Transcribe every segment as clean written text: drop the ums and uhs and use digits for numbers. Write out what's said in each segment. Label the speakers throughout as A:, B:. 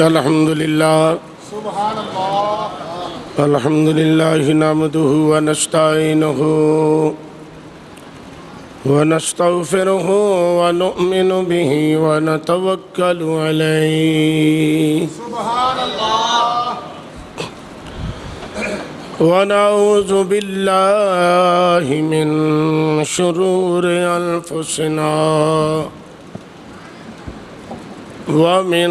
A: الحمد لله
B: سبحان اللہ
A: الحمد لله نحمده ونستعينه ونستغفره ونؤمن به ونتوكل عليه
B: سبحان اللہ
A: ونعوذ بالله من شرور أنفسنا ومن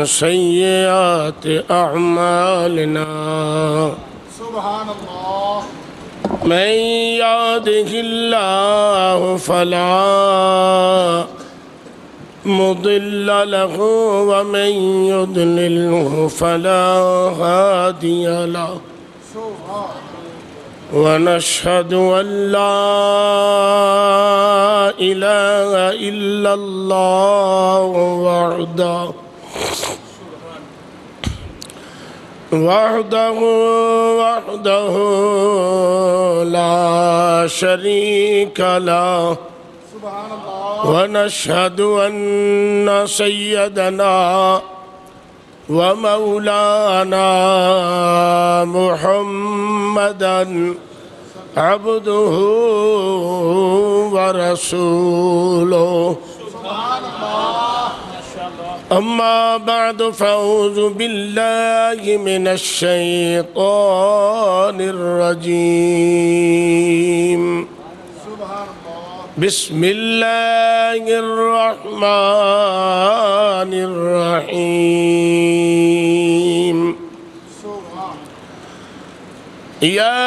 A: سيئات أعمالنا
B: سبحان اللہ
A: من يهده الله فلا مضل له ومن يضلله فلا هادي له
B: سبحان
A: ونشهد أن لا إله إلا الله وحده لا شريك له
B: سبحان اللہ
A: ونشهد أن سيدنا ومولانا محمدًا عبده ورسوله
B: سبحان اللہ
A: أما بعد فأعوذ بالله من الشيطان الرجيم
B: سبحان اللہ
A: بسم الله الرحمن الرحيم
B: سبحان
A: يا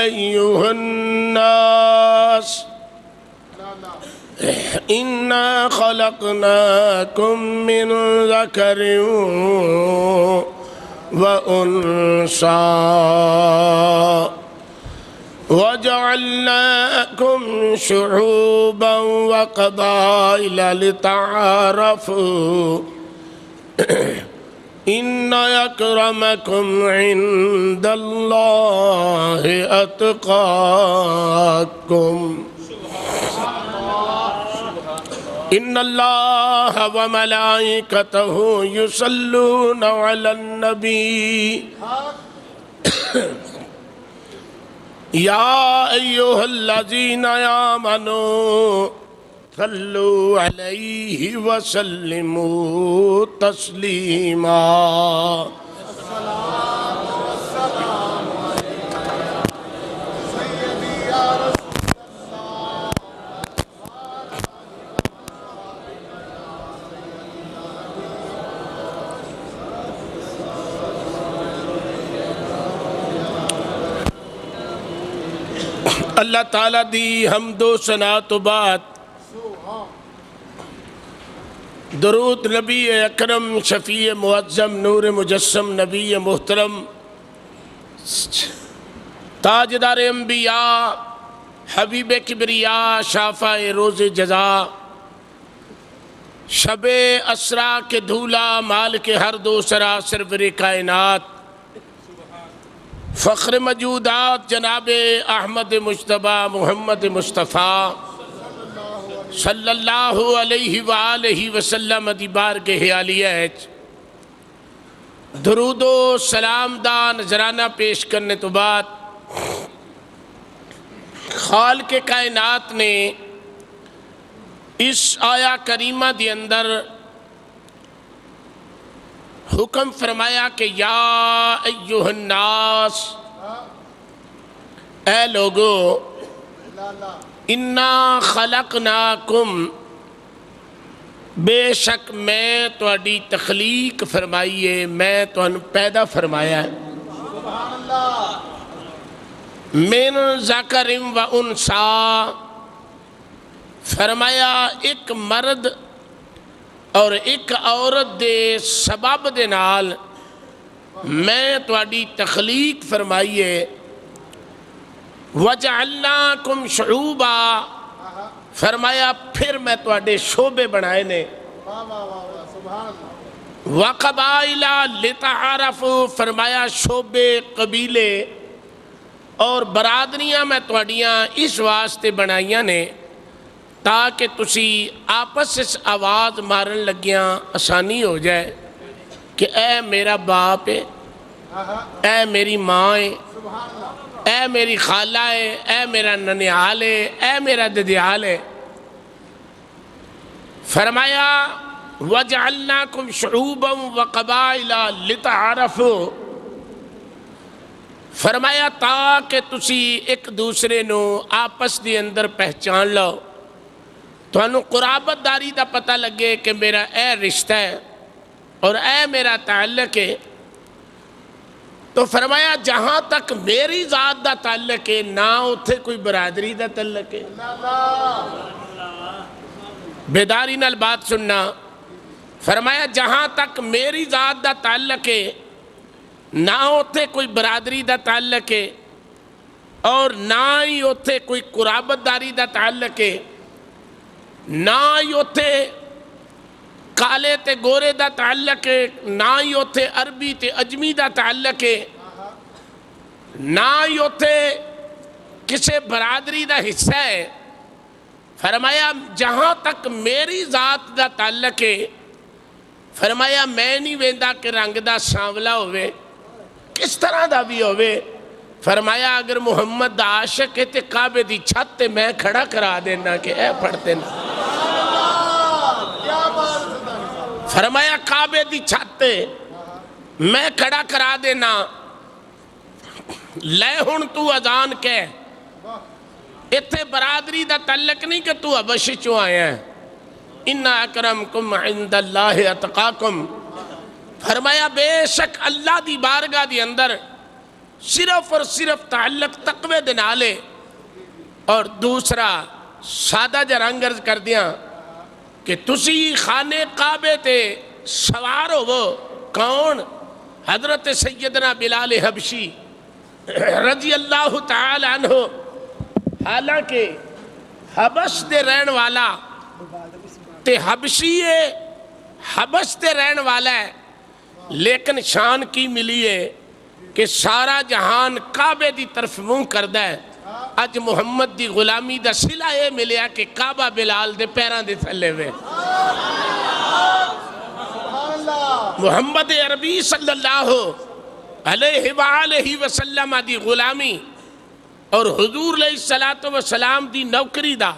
A: أيها الناس
B: لا
A: إنا خلقناكم من ذكر وأنثى وجعلناكم شعوبا وقبائل لتعارفوا إن أكرمكم عند الله أتقاكم إن الله وملائكته يصلون على النبي يا أيها الذين آمنوا صلوا عليه وسلموا تسليما
B: سیدی یا رسول
A: اللہ تعالیٰ دی حمد و ثنا تو بعد درود نبی اکرم شفیع معظم نور مجسم نبی محترم تاجدار انبیاء حبیب کبریاء شافع روز جزا شب اسرا کے دھولا مال کے ہر دو سرا سرور کائنات فخر موجودات جناب احمد مجتبی محمد مصطفیٰ صلی اللہ علیہ وآلہ وسلم دی بارگاہ عالیہ درود و سلام دا نذرانہ پیش کرنے تو بعد خالق کائنات نے اس آیا کریمہ دی اندر حکم فرمایا کہ یا ایہا الناس اے لوگو انا خلقناکم بے شک میں تہاڈی تخلیق فرمائیے میں تہانوں پیدا فرمایا ہے
B: سبحان اللہ
A: من ذکر و انثیٰ فرمایا ایک مرد اور ایک عورت دے سبب دے نال میں تہاڈی تخلیق فرمائیے وَجَعَلْنَاكُمْ شُعُوبًا فرمایا پھر میں تہاڈے شعبے بنائے نے
B: واہ واہ واہ واہ سبحان اللہ
A: وَقَبَائِلَ لِتَعَارَفُوا فرمایا شعبے قبیلے اور برادریاں میں تہاڈیاں اس واسطے بنائیاں نے تاکہ تسی آپس اس آواز مارن لگیاں آسانی ہو جائے کہ اے میرا باپ ہے، اے میری ماں ہے، اے میری خالہ ہے، اے میرا ننیال ہے، اے میرا ددیال ہے۔ فرمایا وَجَعَلْنَاكُمْ شُعُوبًا وَقَبَائِلَ لِتَعَارَفُوا، فرمایا تاکہ تسی ایک دوسرے نو آپس دی اندر پہچان لو، تانوں قرابت داری دا پتہ لگے کہ میرا اے رشتہ ہے اور اے میرا تعلق ہے۔ تو فرمایا جہاں تک میری ذات دا تعلق ہے نہ اتھے کوئی برادری دا تعلق ہے۔ بیداری نال بات سننا، فرمایا جہاں تک میری ذات دا تعلق ہے نہ اتھے کوئی برادری دا تعلق ہے اور نہ ہی اتھے کوئی قرابت داری دا تعلق ہے، نہ ہی اتھے کالے تے گورے دا تعلق ہے، نہ ہی اتھے عربی تے اجمی دا تعلق ہے، نہ ہی اتھے کسے برادری دا حصہ ہے۔ فرمایا جہاں تک میری ذات دا تعلق ہے، فرمایا میں نہیں ویندا کہ رنگ دا سانولا ہوئے، کس طرح دا بھی ہوئے۔ فرمایا اگر محمد دا عاشق ہے تے کعبے دی چھت تے میں کھڑا کرا دینا کہ اے پڑھتے نا۔ فرمایا کعبے دی چھت تے میں کھڑا کرا دینا، لے ہن تو اذان کہہ، اتھے برادری دا تعلق نہیں کہ تو حبش چوں آیا ہے۔ اِنَّ اَكْرَمْكُمْ عِنْدَ اللَّهِ اَتْقَاكُمْ، فرمایا بے شک اللہ دی بارگاہ دی اندر صرف اور صرف تعلق تقوی دے نالے۔ اور دوسرا سادہ جرنگ عرض کر دیا کہ تسی خانے کعبے تے سوار ہو، وہ کون؟ حضرت سیدنا بلال حبشی رضی اللہ تعالی عنہ، حالانکہ حبش دے رہن والا تے حبشی ہے، حبش دے رہن والا ہے، لیکن شان کی ملی ہے کہ سارا جہان کعبے دی طرف منہ کردہ ہے۔ اج محمد دی غلامی دا صلہ یہ ملیا کہ کعبہ بلال دے پیران دے تھلے ہوئے۔ محمد عربی صلی اللہ علیہ وآلہ وسلم دی غلامی اور حضور علیہ السلام دی نوکری دا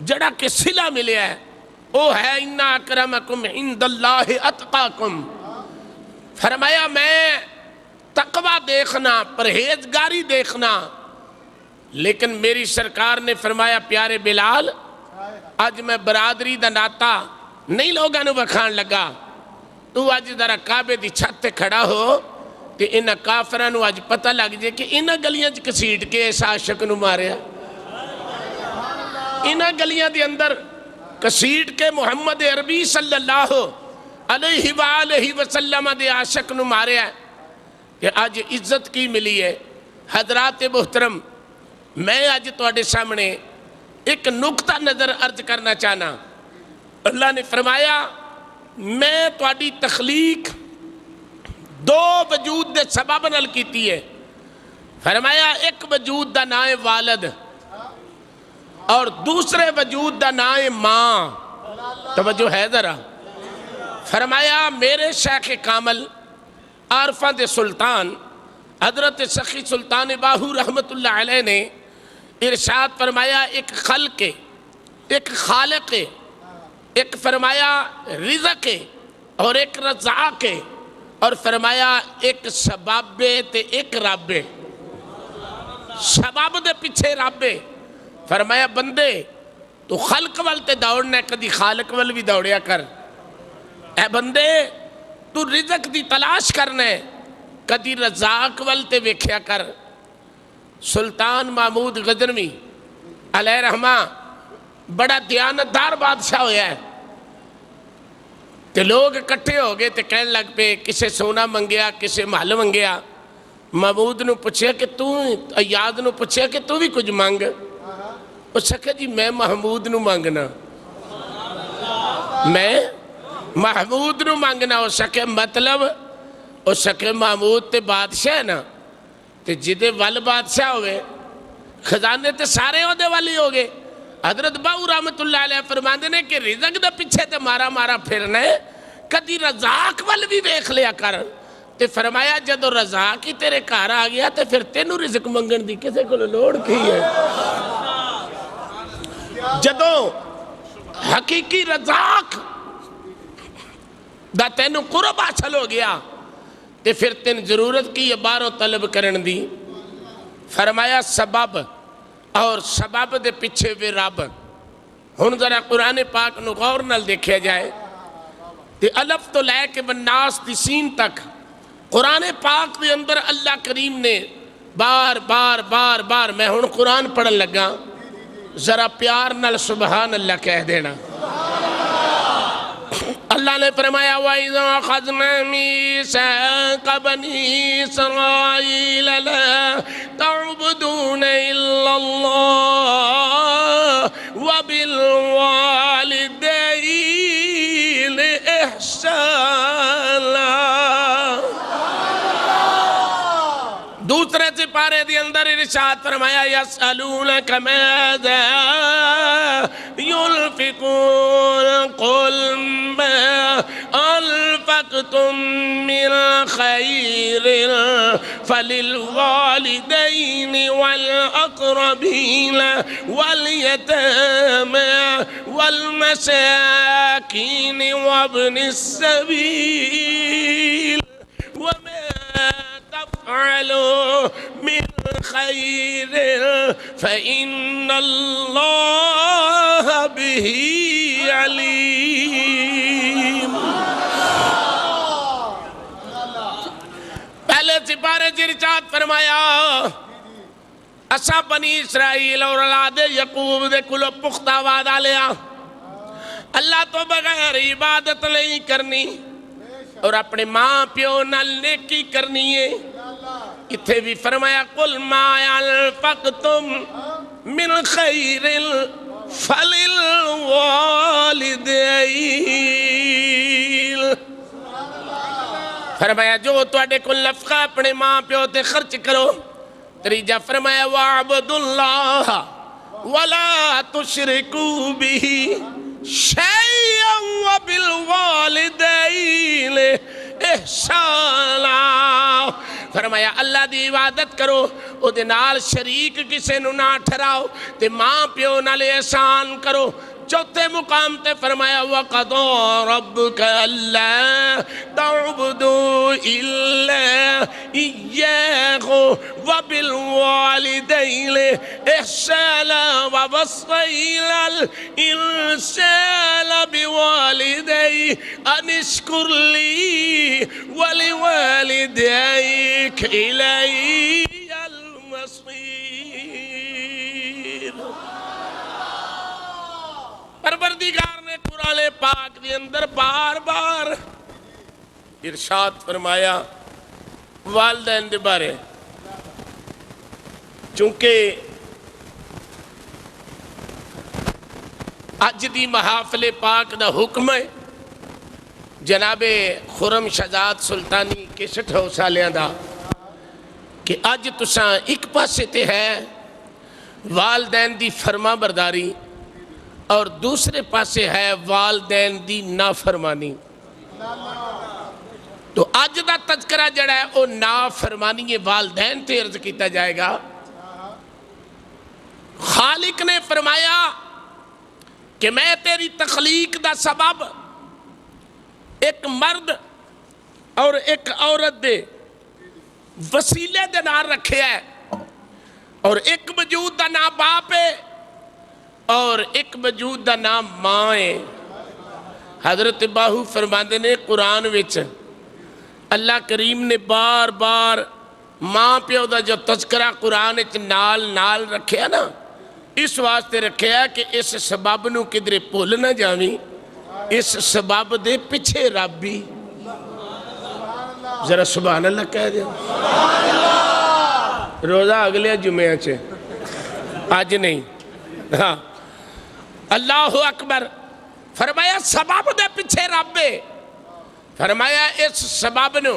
A: جڑا کہ صلہ ملیا ہے وہ ہے اِنَّ اَكْرَمَكُمْ عِنْدَ اللَّهِ أَتْقَاكُمْ۔ فرمایا میں تقوی دیکھنا، پرہیزگاری دیکھنا، لیکن میری سرکار نے فرمایا پیارے بلال آج میں برادری دا ناتا نہیں لوگاں نو بکھان لگا، تو آج ذرا کعبے دی چھت تے کھڑا ہو کہ انہاں کافراں نو آج پتہ لگ جائے کہ انہاں گلیاں کسیٹ کے اس عاشق نو ماریا، انہاں گلیاں دی اندر کسیٹ کے محمد عربی صلی اللہ علیہ وآلہ وسلم دے عاشق نو ماریا ہے کہ آج عزت کی ملی ہے۔ حضرات محترم، میں آج تواڈے سامنے ایک نقطہ نظر عرض کرنا چاہنا۔ اللہ نے فرمایا میں تواڈی تخلیق دو وجود دے سبب نال کیتی ہے۔ فرمایا ایک وجود دا نام ہے والد اور دوسرے وجود دا نام ہے ماں۔ توجہ ہے ذرا۔ فرمایا میرے شیخ کامل عارفہ دے سلطان حضرت سخی سلطان باہو رحمت اللہ علیہ نے ارشاد فرمایا ایک خلق ہے، ایک خالق ہے، ایک فرمایا رزق ہے اور ایک رزاق ہے، اور فرمایا ایک سبب تے ایک رب ہے۔ سبب دے پیچھے رب ہے۔ فرمایا بندے تو خلق والتے دوڑنا ہے، کدی خالق وال بھی دوڑیا کر۔ اے بندے تو رزق دی تلاش کرنا ہے، کدی رزاق والتے ویکھیا کر۔ سلطان محمود غزنوی علیہ رحمہ بڑا دیانتدار بادشاہ ہویا ہے، تے لوگ اکٹھے ہو گئے تے کہنے لگ پے کسے سونا منگیا، کسے محل منگیا۔ محمود نو پوچھیا کہ تو ایاد نو پوچھیا کہ تو بھی کچھ مانگ۔ اس سکھا جی میں محمود نو مانگنا، میں محمود نو مانگنا۔ اس سکھا مطلب اس سکھا محمود تے بادشاہ ہے نا، تے جدے وال بادشاہ ہوئے خزانے تے سارے ہو دے والی ہو گئے، حضرت باؤ رحمت اللہ علیہ فرماندے نے کہ رزق دے پیچھے تے مارا مارا پھرنا ہے، کدی رزاق ول بھی ویکھ لیا کر۔ تے فرمایا جدو رزاق ہی تیرے گھر آ گیا تے پھر تینوں رزق منگن دی کسے کو لوڑ کی ہے؟ جدو حقیقی رزاق دا تینوں قرب حاصل ہو گیا تے پھر تین ضرورت کی یہ باروں طلب کرن دی۔ فرمایا سبب اور سبب دے پیچھے بھی رب۔ ہن ذرا قرآن پاک نو غور نال دیکھیا جائے تے الف تو لے کے والناس دی سین تک قرآن پاک دے اندر اللہ کریم نے بار بار بار بار، میں ہن قرآن پڑھن لگا، ذرا پیار نال سبحان اللہ کہہ دینا۔ اللہ نے فرمایا وَإِذَا أَخَذْنَا مِيثَاقَ بَنِي إِسْرَائِيلَ لَا تَعْبُدُونَ إِلَّا اللَّهَ وَبِالْوَالِدَيْنِ إِحْسَانًا۔ دوسرے سپارے دی اندر ارشاد فرمایا یسألونک ماذا ينفقون قل ما انفقتم من خير فللوالدين والأقربين واليتامى والمساكين وابن السبيل وما تفعلوا من خير فإن الله به عليم۔ پہلے سپارے ارشاد فرمایا اسا بنی اسرائیل اور اولاد یعقوب دے کلو پختہ وعدہ لیا، اللہ تو بغیر عبادت نہیں کرنی اور اپنے ماں پیو نال نیکی کرنی ہے۔ اتھے بھی فرمایا قل ما انفقتم من خیر فللوالدین، فرمایا جو تواڈے کل نفقہ اپنے ماں پیو تے خرچ کرو۔ تریجہ فرمایا وَاعْبُدُوا اللَّهَ وَلَا تُشْرِكُوا بِهِ شَيْئًا وَبِالْوَالِدَيْنِ احسانا۔ فرمایا اللہ دی عبادت کرو، او دے نال شریک کسے نو نہ ٹھہراؤ، تے ماں پیو نال احسان کرو۔ چوتھے مقام تے فرمایا وَقَضَى رَبُّكَ أَلَّا تَعْبُدُوا إِلَّا إِيَّاهُ وَبِالْوَالِدَيْنِ إِحْسَانًا وَوَصَّيْنَا الْإِنسَانَ بِوَالِدَيْهِ أَنِ اشْكُرْ لِي وَلِوَالِدَيْكَ إِلَيَّ الْمَصِيرُ۔ پروردگار نے قرآن پاک کے اندر بار بار ارشاد فرمایا والدین دے بارے، چونکہ اج دی محافل پاک دا حکم ہے جناب خرم شہزاد سلطانی کیسٹ ہاؤس والیاں دا کہ اج تساں ایک پاسے تے ہے والدین دی فرما برداری اور دوسرے پاسے ہے والدین دی نافرمانی۔ تو آج دا تذکرہ جڑا ہے وہ نافرمانی والدین تے عرض کیتا جائے گا۔ خالق نے فرمایا کہ میں تیری تخلیق دا سبب ایک مرد اور ایک عورت دے وسیلے دے نام رکھے ہے، اور ایک وجود دا نام باپ ہے اور ایک وجود دا نام ماں ہے۔ حضرت باہو فرماندے نے قرآن وچ اللہ کریم نے بار بار ماں پیو دا جو تذکرہ قرآن وچ نال نال رکھیا نا، اس واسطے رکھیا کہ اس سبب نو کدھر بھول نہ جاویں، اس سبب دے پیچھے رب بھی۔ ذرا سبحان اللہ کہہ دیا۔ روزہ اگلے جمعہ چھے، آج نہیں۔ ہاں اللہ اکبر۔ فرمایا سبب دے پیچھے رب ہے۔ فرمایا اس سبب نو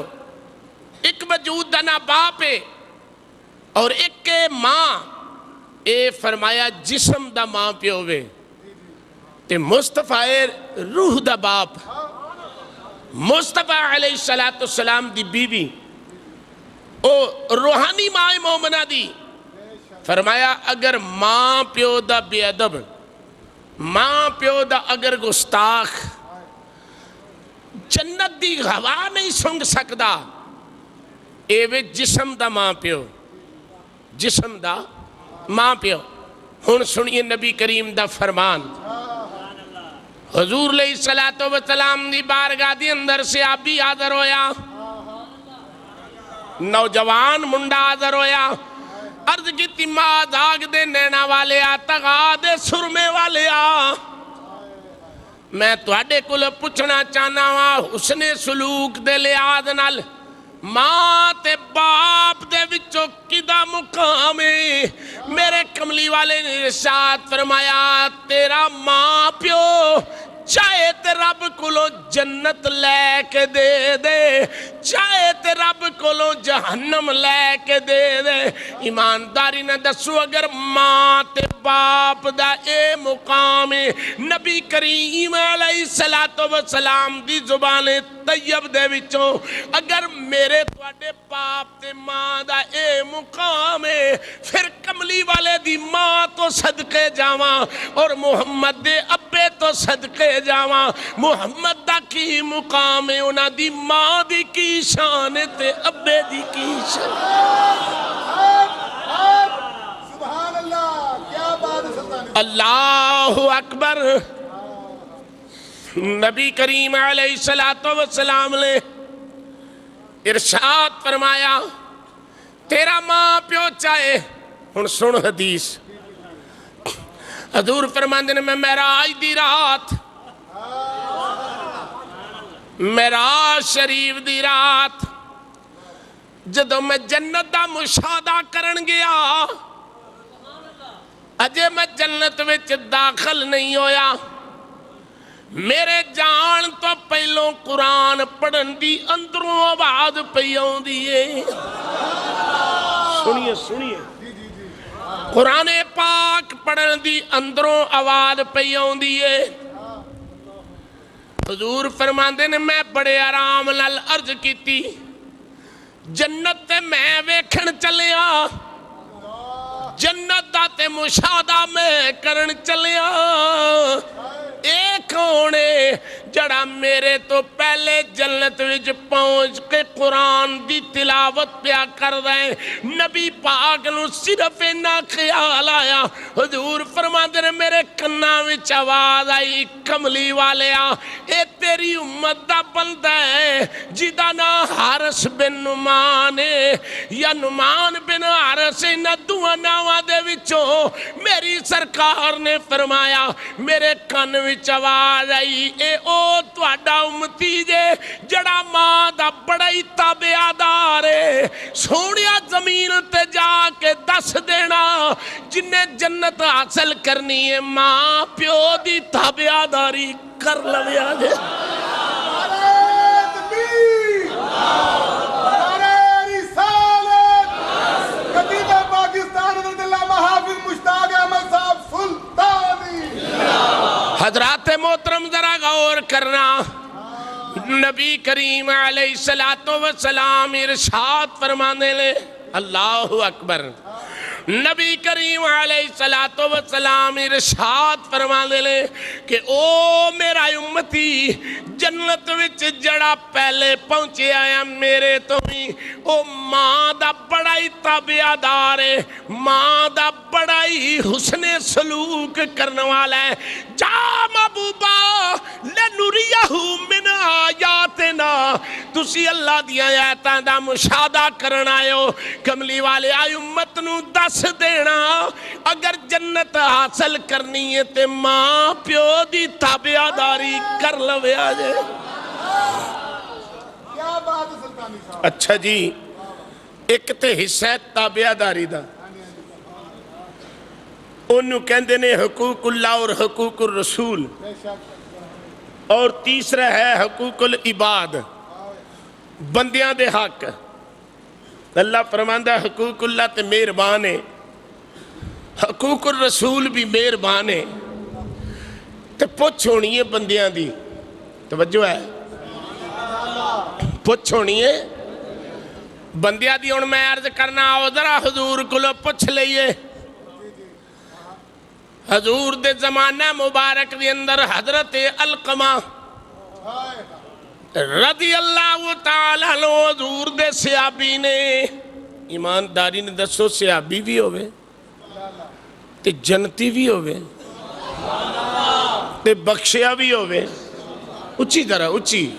A: ایک وجود دا نا باپ ہے اور ایک ماں، اے فرمایا جسم دا ماں پیو وے تے مصطفی روح دا باپ مصطفی علیہ السلام دی بیوی او روحانی ماں مومنہ دی فرمایا اگر ماں پیو دا بے ادب ماں پیو دا اگر گستاخ جنت دی ہوا نہیں سنگ سکدا اے وے جسم دا ماں پیو جسم دا ماں پیو ہن سنیے نبی کریم دا فرمان حضور علیہ السلام دی بارگاہ دی اندر سے آبی آدر ہویا نوجوان منڈا آدر ہویا عرض کی تیمہ داغ دے نینا والے آ تغا دے سرمے والے آ میں تواڈے کول پوچھنا چاہنا وا حسن سلوک دے لحاظ نال ماں تے باپ دے وچوں کدا مقام ہے میرے کملی والے نے ارشاد فرمایا تیرا ماں پیو چاہے تے رب کولو جنت لے کے دے دے چاہے تے رب کولو جہنم لے کے دے دے ایمانداری نہ دسو اگر ماں تے باپ دا اے مقام نبی کریم علیہ السلام دی زبان طیب دے وچوں اگر میرے تواڈے باپ تے ماں دا اے مقام پھر کملی والے دی ماں تو صدقے جاواں اور محمد دے ابے تو صدقے جاواں محمد دا کی مقام ہے انہاں دی ماں دی کی شان تے ابے دی کی شان
B: سبحان اللہ کیا بات ہے سلطانی
A: اللہ اکبر نبی کریم علیہ السلام نے ارشاد فرمایا تیرا ماں پیو چاہے ہن سن حدیث حضور فرماندے نے میں معراج دی رات معراج شریف دی رات جدوں میں جنت دا مشاہدہ کرن گیا اجے میں جنت وچ داخل نہیں ہویا میرے جان تو پہلوں قرآن پڑھن دی اندروں آواز پئی آوندی ہے سنیے سنیے قرآن پاک پڑھن دی اندروں آواز پئی آوندی ہے حضور فرماندے نے میں بڑے آرام نال عرض کیتی جنت تے میں ویکھن چلیا جنت دا تے مشاہدہ میں کرن چلیا اے کون ہے جڑا میرے تو پہلے جنت وچ پہنچ کے قرآن دی تلاوت پیا کر دیں نبی پاک نو صرف نہ خیال آیا حضور فرماندے نے میرے کنا وچ آواز آئی کملی والیا اے تیری امت دا بندہ ہے جدا نا حارث بن نعمان ہے یا نعمان بن حارث نہ دعا ناواں دے وچوں میری سرکار نے فرمایا میرے کن وچ آواز آئی اے او تواڈا امتی جے جڑا ماں دا بڑا ہی تابعدار ہے سونیا زمین تے جا کے دس دینا جن نے جنت حاصل کرنی ہے ماں پیو دی تابعداری کر لویا جے حضرات محترم ذرا غور کرنا نبی کریم علیہ السلام ارشاد فرمانے لے اللہ اکبر نبی کریم علیہ السلام ارشاد فرمانے لے کہ او میرا امتی جنت وچ جڑا پہلے پہنچے آیا میرے تو ہی او ماں دا بڑا ہی تابعدار ہے ماں دا بڑا ہی حسن سلوک کرنے والا ہے جا محبوبہ لنریہو من آیاتنا تسی اللہ دیا آیاتاں دا مشاہدہ کرنا آئے کملی والے آئی امت نو دس دینا اگر جنت حاصل کرنی ہے تے ماں پیو دی تابعداری کر لوے آجے
B: کیا بات ہے سلطانی صاحب
A: اچھا جی ایک تے حصہ تابعداری دا انہوں کہندے نے حقوق اللہ اور حقوق الرسول
B: بے شک
A: اور تیسرا ہے حقوق العباد بندیاں دے حق اللہ فرماندہ حقوق اللہ تے مہربان ہے حقوق الرسول بھی مہربان ہے تو پوچھ ہونی ہے بندیاں دی توجہ ہے پوچھ ہونی ہے بندیاں دی ہن میں عرض کرنا آؤ ذرا حضور کو پوچھ لئیے حضور دے زمانہ مبارک دے اندر حضرت علقمہ رضی اللہ تعالیٰ عنہ حضور دے صحابی نے ایمانداری نے دسو صحابی بھی ہوئے تے جنتی بھی ہوئے تے بخشیا بھی ہوئے اچھی طرح اچھی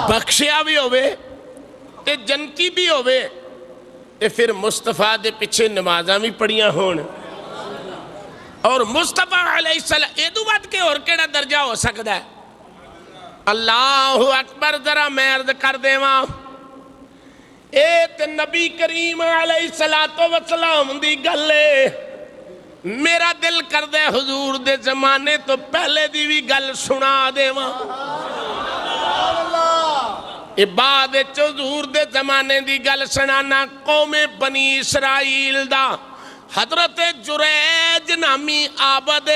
A: بخشیا بھی ہوئے تے جنتی بھی ہوئے تے پھر مصطفیٰ دے پیچھے نمازاں بھی پڑھیاں ہون اور مصطفیٰ علیہ السلام ایدو بات کے اور کیڑا درجہ ہو سکتا ہے اللہ اکبر ذرا میں عرض کر دے ماں ایت نبی کریم علیہ السلام دی گلے میرا دل کر دے حضور دے زمانے تو پہلے دی بھی گل سنا دے ماں عبادت حضور دے زمانے دی گل سنانا قوم بنی اسرائیل دا حضرت جریج نامی عابد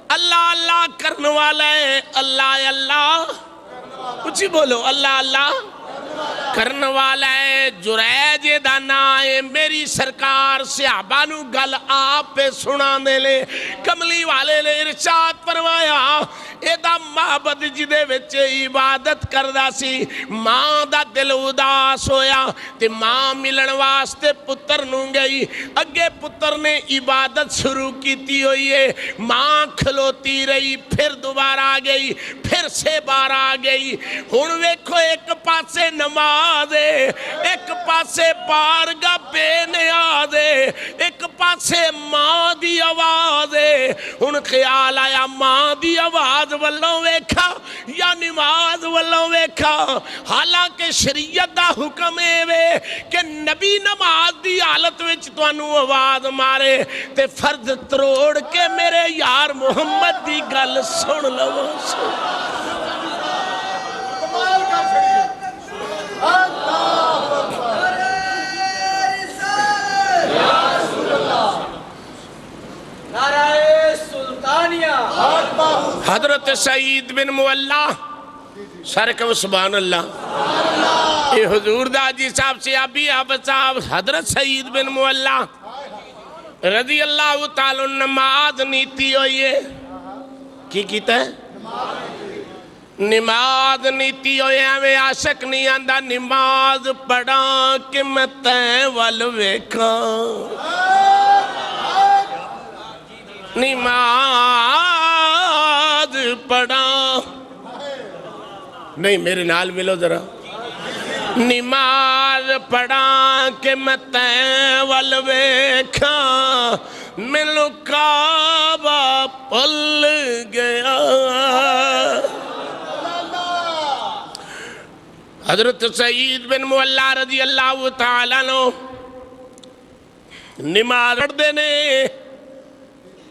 A: اللہ اللہ کرنے والا ہے اللہ اللہ کچھ ہی بولو اللہ اللہ کرنے والا ہے جریج دانا ہے میری سرکار صحابانو گل آپ پہ سنا دے لے کملی والے نے ارشاد فرمایا ایدہ معبد جدے وچے عبادت کردہ سی ماں دا دل اداس ہویا تے ماں ملن واسطے پتر نوں گئی اگے پتر نے عبادت شروع کیتی ہوئی ہے ماں کھلوتی رہی پھر دوبارہ آگئی پھر سے بار آگئی ہن ویکھو ایک پاسے نماز ہے ایک پاسے بارگاہ بے نیاز ہے ایک پاسے ماں دی آواز ہے ہن خیال آیا ماں دی آواز والوں ویکھا یا نماز والوں ویکھا حالانکہ شریعت دا حکم ہے کہ نبی نماز دی حالت وچ تانوں آواز مارے تے فرض تروڑ کے میرے یار محمد دی گل سن لو
B: کمال کا چھڑیے اللہ اکبر یا رسول اللہ
C: نعرہ سلطانیہ
A: حضرت سعید بن معلہ سرکم سبحان اللہ اے حضور دا جی صاحب سے ابھی آپ صاحب حضرت سعید بن معلہ رضی اللہ تعالیٰ نماز نیتی ہوئی ہے کی کیتا ہے نماز نیتی ہوئی ہے ہمیں عاشق نہیں آندہ نماز پڑھا کہ میں تین والویکھا نماز پڑھا نہیں میرے نال ملو ذرا نماز پڑھا کہ میں تین والویکھا ملو کعبہ پل گیا حضرت سعید بن معلہ رضی اللہ تعالیٰ عنہ نماز پڑھ دینے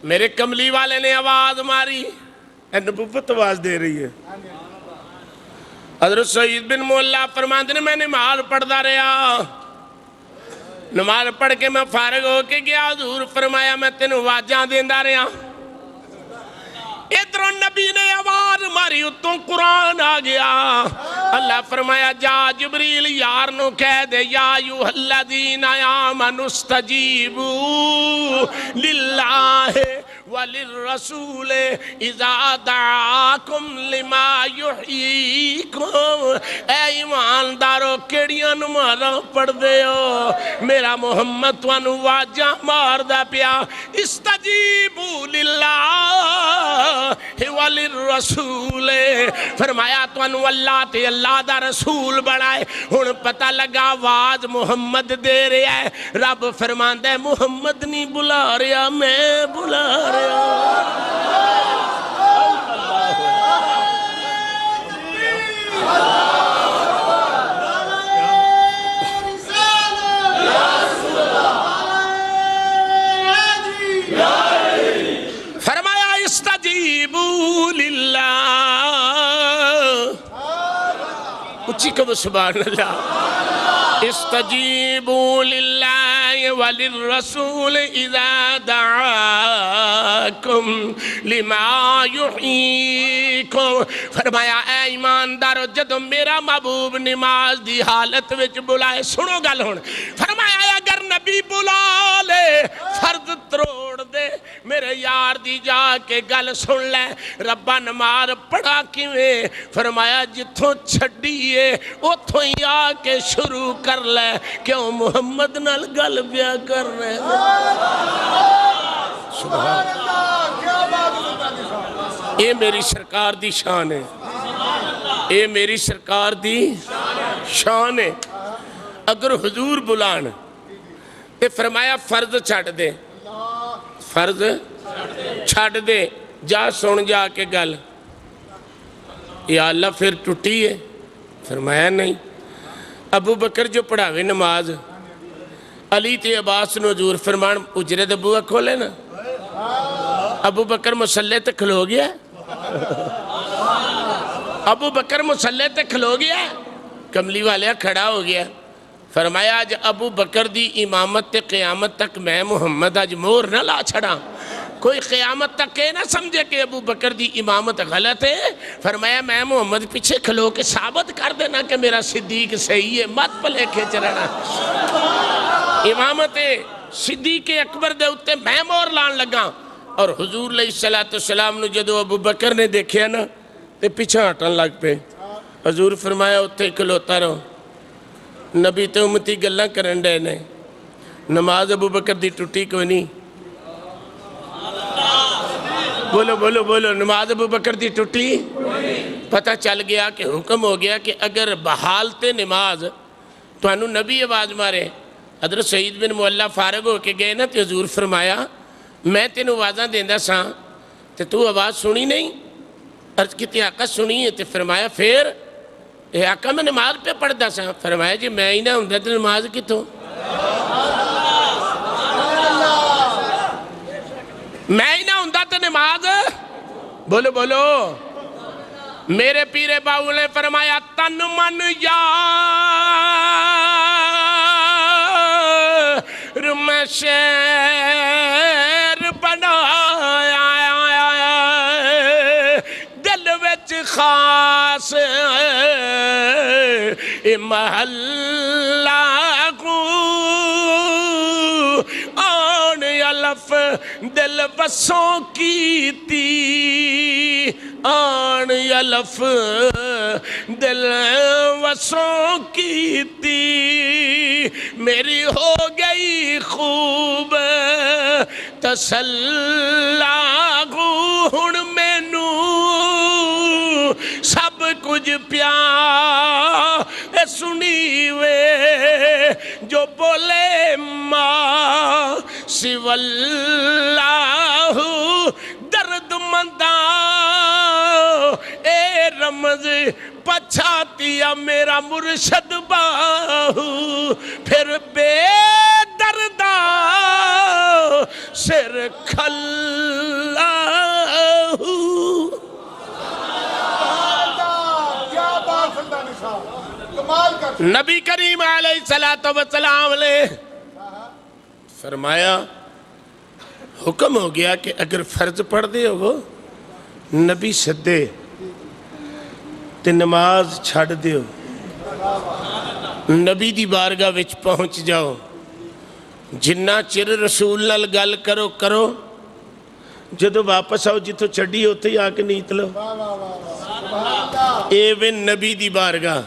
A: میرے کملی والے نے آواز ماری نبوت آواز دے رہی ہے حضرت سعید بن معلہ فرماتے نے میں نماز پڑھ دا رہا نماز پڑھ کے میں فارغ ہو کے گیا حضور فرمایا میں تینوں واجاں دیندہ رہا ادھر نبی نے آواز ماری اتوں قرآن آ گیا اللہ فرمایا جا جبریل یار نو کہہ دے یا ایوہ الذین آمنوا استجیبوا للہ وللرسول اذا دعاکم لما یحییکم اے ایماندارو کیڑیاں نمازاں پڑھ دے ہو میرا محمد توانو واجہ مار دا پیا استجیبوا للہ وللرسول فرمایا توانو اللہ تے اللہ دا رسول بڑھائے ہن پتہ لگا آواز محمد دے رہا ہے رب فرماندہ ہے محمد نہیں بلا رہا میں بلا رہا فرمایا استجیبوا للہ اچھی کب سبحان اللہ استجیبوا للہ وَلِلرَّسُولِ إِذَا دَعَاكُمْ لِمَا يُحْيِيكُمْ فرمایا اے ایماندارو جدو میرا محبوب نماز دی حالت وچ بلائے سنو گل ہون فرمایا اگر نبی بلا لے فرض تروڑ دے میرے یار دی جا کے گل سن لے ربا نماز پڑھا کیویں فرمایا جتھوں چھڑیے اتھوں ہی آ کے شروع کر لے کیوں محمد نال گل بیا کر رہے سبحان
B: اللہ کیا بات ہے
A: اے میری سرکار دی شان ہے اے میری سرکار دی شان ہے اگر حضور بلان تے فرمایا فرض چھڑ دے فرض چھڑ دے جا سن جا کے گل یا اللہ پھر ٹوٹی ہے فرمایا نہیں ابو بکر جو پڑھاوے نماز علی تے عباس نو حضور فرمان اجرے دے بوہ کھولے نا ابو بکر مسلح تے کھلو گیا ابو بکر مسلح تے کھلو گیا کملی والیا کھڑا ہو گیا فرمایا آج ابو بکر دی امامت تے قیامت تک میں محمد آج مور نہ لا چھڑا کوئی قیامت تک یہ نہ سمجھے کہ ابو بکر دی امامت غلط ہے فرمایا میں محمد پیچھے کھلو کے ثابت کر دینا کہ میرا صدیق صحیح ہے مت پلے کھینچ رہنا امامت صدیق اکبر دے اتے میں مور لان لگا اور حضور علیہ السلام نے جدو ابو بکر نے دیکھیا نا تے پیچھے ہٹن لگ پہ حضور فرمایا اتے کھلوتا رہو نبی تے امتی گلہ کرن دے نے نماز ابو بکر دی ٹوٹی کوئی نہیں بولو بولو بولو نماز ابو بکر دی ٹوٹی پتہ چل گیا کہ حکم ہو گیا کہ اگر بحالت نماز تو انہوں نبی آواز مارے حضرت سعید بن معلہ فارغ ہو کے گئے نا تو حضور فرمایا میں تینوں آوازاں دیندہ ساں تو آواز سنی نہیں عرض کی تی آقا سنی ہے تو فرمایا پھر اے آقا میں نماز پہ پڑھ دا ساں فرمایا جی میں ہی نہ ہوں تو نماز کی تو میں ہی نہ ہوں تو نماز بولو بولو میرے پیرے باؤ نے فرمایا تن من یار میں شیر بنایا دل وچ خاص محلہ کو آن علف دل بسوں کی تی آن علف دل بسوں کی تی میری ہو گئی خوب تسلا ہن مینو سب کچھ پیار سنی وے جو بولے ماں سو اللہ درد مندہ اے رمز پچھاتیا میرا مرشد باہو پھر بے دردہ سر کھلاہو نبی کریم علیہ السلام نے فرمایا حکم ہو گیا کہ اگر فرض پڑھ دے ہو نبی صدے تے نماز چھڑ دے ہو نبی دی بارگاہ وچ پہنچ جاؤ جنہ چر رسول نال گل کرو کرو جدو واپس آؤ جتو چڑی ہوتے ہی آکے نیت لو اے وین نبی دی بارگاہ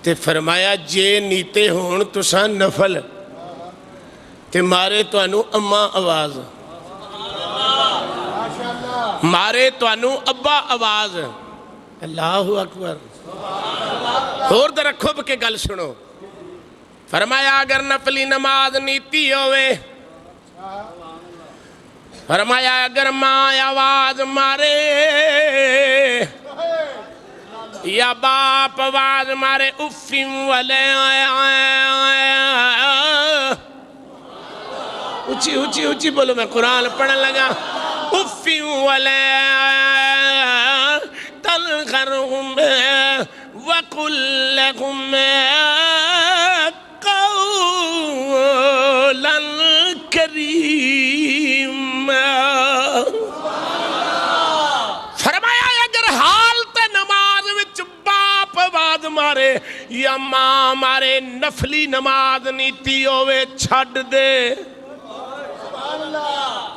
A: تے فرمایا جے نیتے ہون تو سان نفل تے مارے تو انو اماں آواز مارے تو انو ابا آواز اللہ اکبر اور در رکھو کے گل سنو فرمایا اگر نفلی نماز نیتی ہوئے فرمایا اگر ماں آواز مارے یا باپ آواز مارے افیم والے اچھی اچھی اچھی بولو میں قرآن پڑھن لگا افیم والے تلغرهم وقل لهم قولا مارے یا ماں مارے نفلی نماز نیتی ہوئے چھڑ دے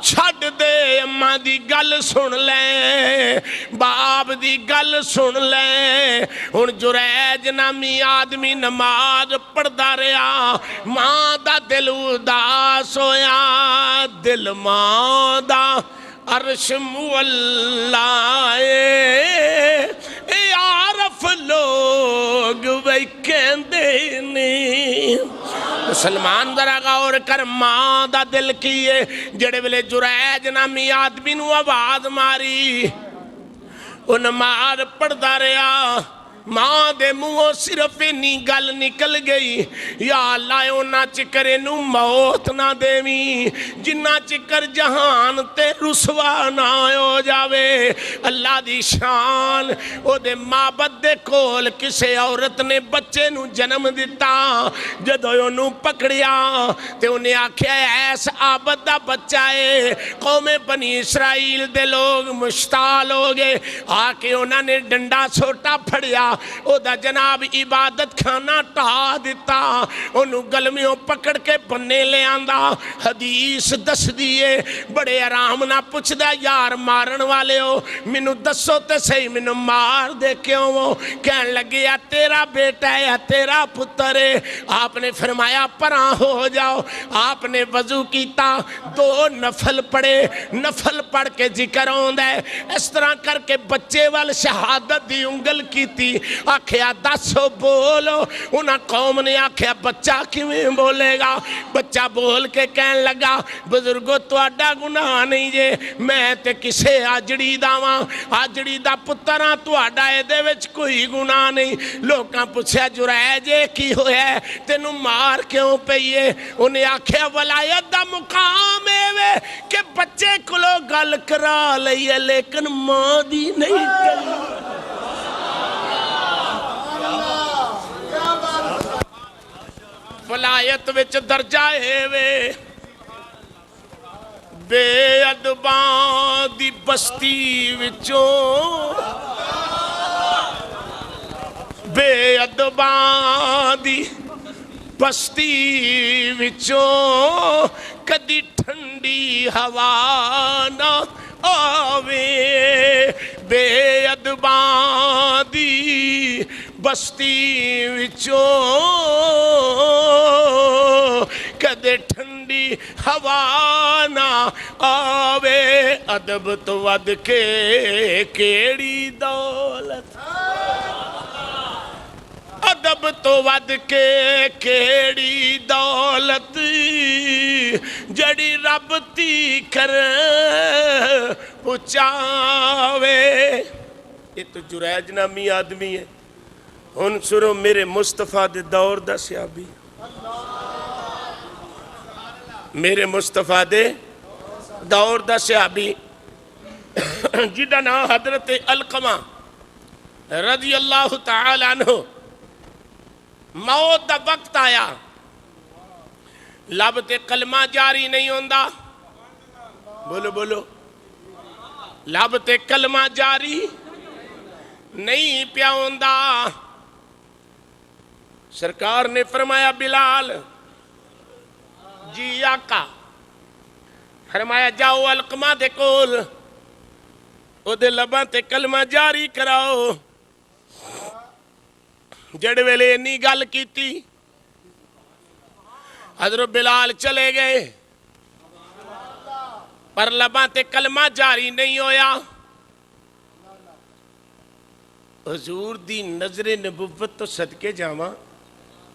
A: چھڑ دے اماں دی گل سن لیں باپ دی گل سن لیں ہن جریج نامی آدمی نماز پڑھدا رہا ماں دا دل اداس ہویا دل ماں دا عرش مولا اے عارف لوگ وے کہندے نے مسلمان ذرا غور کر ماں دا دل کیے جڑے ویلے جریج نامی آدمی نو آواز ماری ان مار پڑھدا رہا ماں دے منہوں صرف انی گل نکل گئی یا اللہ اونا چکر انو موت نہ دیویں جنہ چکر جہان تے رسوا نہ ہو جاوے اللہ دی شان او دے معبد دے کول کسے عورت نے بچے نو جنم دیتا جدو انو پکڑیا تے انہیں آکھیا ایس عابد دا بچہ ہے قوم بنی اسرائیل دے لوگ مشتال ہو گئے آکے انہوں نے ڈنڈا سوٹا پھڑیا او دا جناب عبادت کھانا ٹھا دیتا انہوں گلمیوں پکڑ کے بننے لے آندہ حدیث دس دیئے بڑے آرام نہ پوچھ دا یار مارن والے ہو منو دسو تے صحیح منو مار دے کیوں ہو کہن لگے یا تیرا بیٹا ہے یا تیرا پتر ہے آپ نے فرمایا پران ہو جاؤ آپ نے وضو کیتا 2 نفل پڑھے نفل پڑھ کے ذکر ہوندہ ہے اس طرح کر کے بچے وال شہادت دی انگل کیتی آکھیا 10 بولو انہاں قوم نے آکھیا بچہ کیویں بولے گا بچہ بول کے کہن لگا بزرگو تو اڈا گناہ نہیں جے میں تے کسے آجڑی داواں آجڑی دا پتراں تو اڈا اے دے وچ کوئی گناہ نہیں لوکاں پوچھیا جریجے کی ہویا ہے تینوں مار کیوں پئیے انہیں آکھیا ولایت دا مقام ہے کہ بچے کلو گل کرا لئیے لیکن ماں دی نہیں کری ولایت وچ درجہ ہے وے بے ادباں دی بستی وچوں بے ادباں دی بستی وچوں کدی ٹھنڈی ہوا نہ آوے بے ادباں دی بستی وچوں کدے ٹھنڈی ہوا نہ آوے ادب تو ود کے کیڑی دولت ادب تو ود کے کیڑی دولت جڑی رب تی کر پچاوے یہ تو جریج نامی آدمی ہے ان سرو میرے مصطفیٰ دے دور دا صحابی میرے مصطفیٰ دے دور دا صحابی جدہ نا حضرت علقمہ رضی اللہ تعالیٰ عنہ موت دا وقت آیا لب تے کلمہ جاری نہیں ہوندہ بولو بولو لب تے کلمہ جاری نہیں پیا ہوندہ سرکار نے فرمایا بلال جی آقا فرمایا جاؤ علقمہ دے کول او دے لباں تے کلمہ جاری کراؤ جڑ ویلے نی گل کیتی حضرت بلال چلے گئے پر لباں تے کلمہ جاری نہیں ہویا حضور دی نظر نبوت تو صدقے جاواں